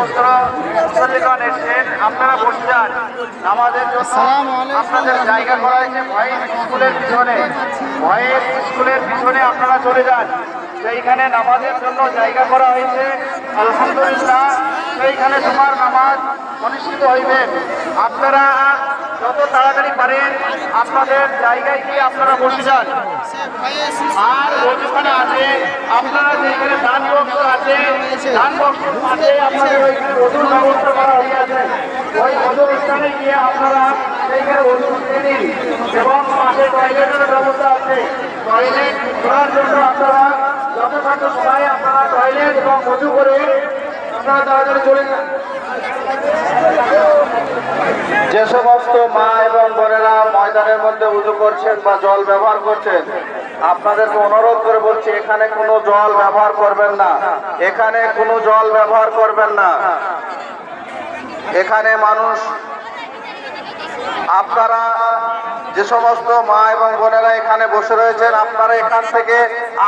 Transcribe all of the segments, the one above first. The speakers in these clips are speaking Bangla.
সমস্ত মুসল্লিগণ এসেছেন, আপনারা বসে যান। নামাজের জন্য আপনাদের জায়গা করা হয়েছে ভয়েস স্কুলের পিছনে। ভয়েস স্কুলের পিছনে আপনারা চলে যান, সেইখানে নামাজের জন্য জায়গা করা হয়েছে। আলহামদুলিল্লাহ, সেইখানে তোমার নামাজ অনুষ্ঠিত হইবে। আপনারা যত তাড়াতাড়ি পারেন আপনাদের জায়গায় গিয়ে আপনারা বসে যান। আর যেখানে আছে আপনারা যেখানে দান বক্স আছে, দান বক্সের পাশে আপনাদের ওইখানে ওজুর ব্যবস্থা করা হয়ে আছে। ওই ওজুর স্থানে গিয়ে আপনারা সেইখানে ওজু দিয়ে দিন এবং পাশে টয়লেটের ব্যবস্থা আছে। টয়লেট করার জন্য আপনারা যথাযথ সময়ে আপনারা টয়লেট এবং ওজু করে আপনারা তাড়াতাড়ি চলে যান। যে সমস্ত মা এবং বোনেরা ময়দানের মধ্যে উজু করছেন বা জল ব্যবহার করছেন, আপনাদেরকে অনুরোধ করে বলছি, এখানে কোনো জল ব্যবহার করবেন না। এখানে কোনো জল ব্যবহার করবেন না। এখানে মানুষ, আপনারা যে সমস্ত মা এবং বোনেরা এখানে বসে রয়েছেন, আপনারা এখান থেকে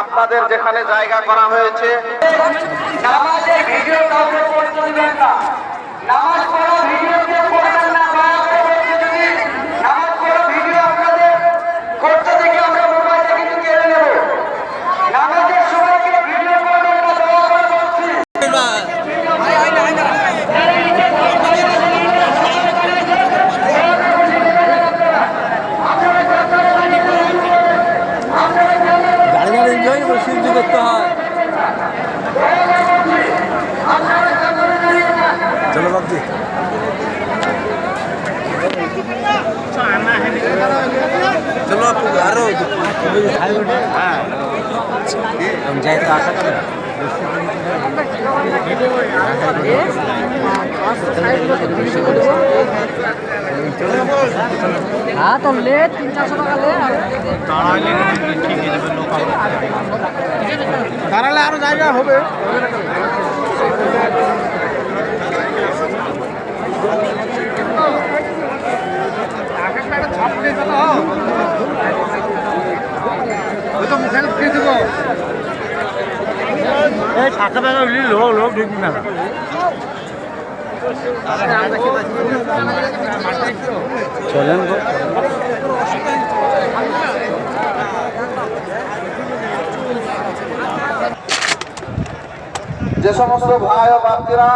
আপনাদের যেখানে জায়গা করা হয়েছে নামাজের ভিডিও কাউকে করতে দিবেন না। নামাজ পড়া ভিডিও কেউ করবেন না। নামাজ পড়া ভিডিও আপনাদের করতে দেখে আমরা মোবাইলে কিন্তু কেড়ে নেব। নামাজের সময় কেউ ভিডিও করবেন না, দয়া করে বলছি। করতে হয়। চলো বাবজি, চলো আরো যাই তো আশা করি। হ্যাঁ তো লে 300-400 টাকা লে দাঁড়ালে আরো জায়গা হবে। টাকা টাকা লোক ঢুকবি না। চলেন যে সমস্ত ভাই ও বাপ্তিরা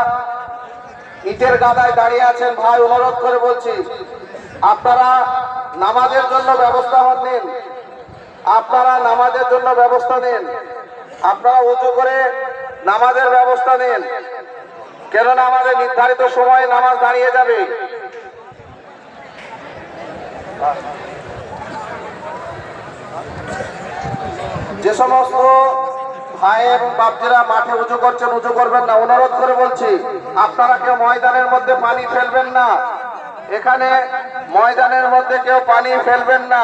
ইটের গাদায় দাঁড়িয়ে আছেন, ভাই অনুরোধ করে বলছি, আপনারা নামাজের জন্য ব্যবস্থা নিন। আপনারা নামাজের জন্য ব্যবস্থা নিন। আপনারা উঁচু করে নামাজের ব্যবস্থা নিন, কেননা আমাদের নির্ধারিত সময়ে নামাজ দাঁড়িয়ে যাবে। যে সমস্ত ভাই এবং বাপজিরা মাঠে উঁচু করছেন, উঁচু করবেন না, অনুরোধ করে বলছি, আপনারা কেউ ময়দানের মধ্যে পানি ফেলবেন না। এখানে ময়দানের মধ্যে কেউ পানি ফেলবেন না।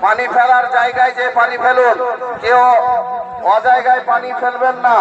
পানি ফেলার জায়গায় যে পানি ফেলুন, কেউ অজায়গায় পানি ফেলবেন না।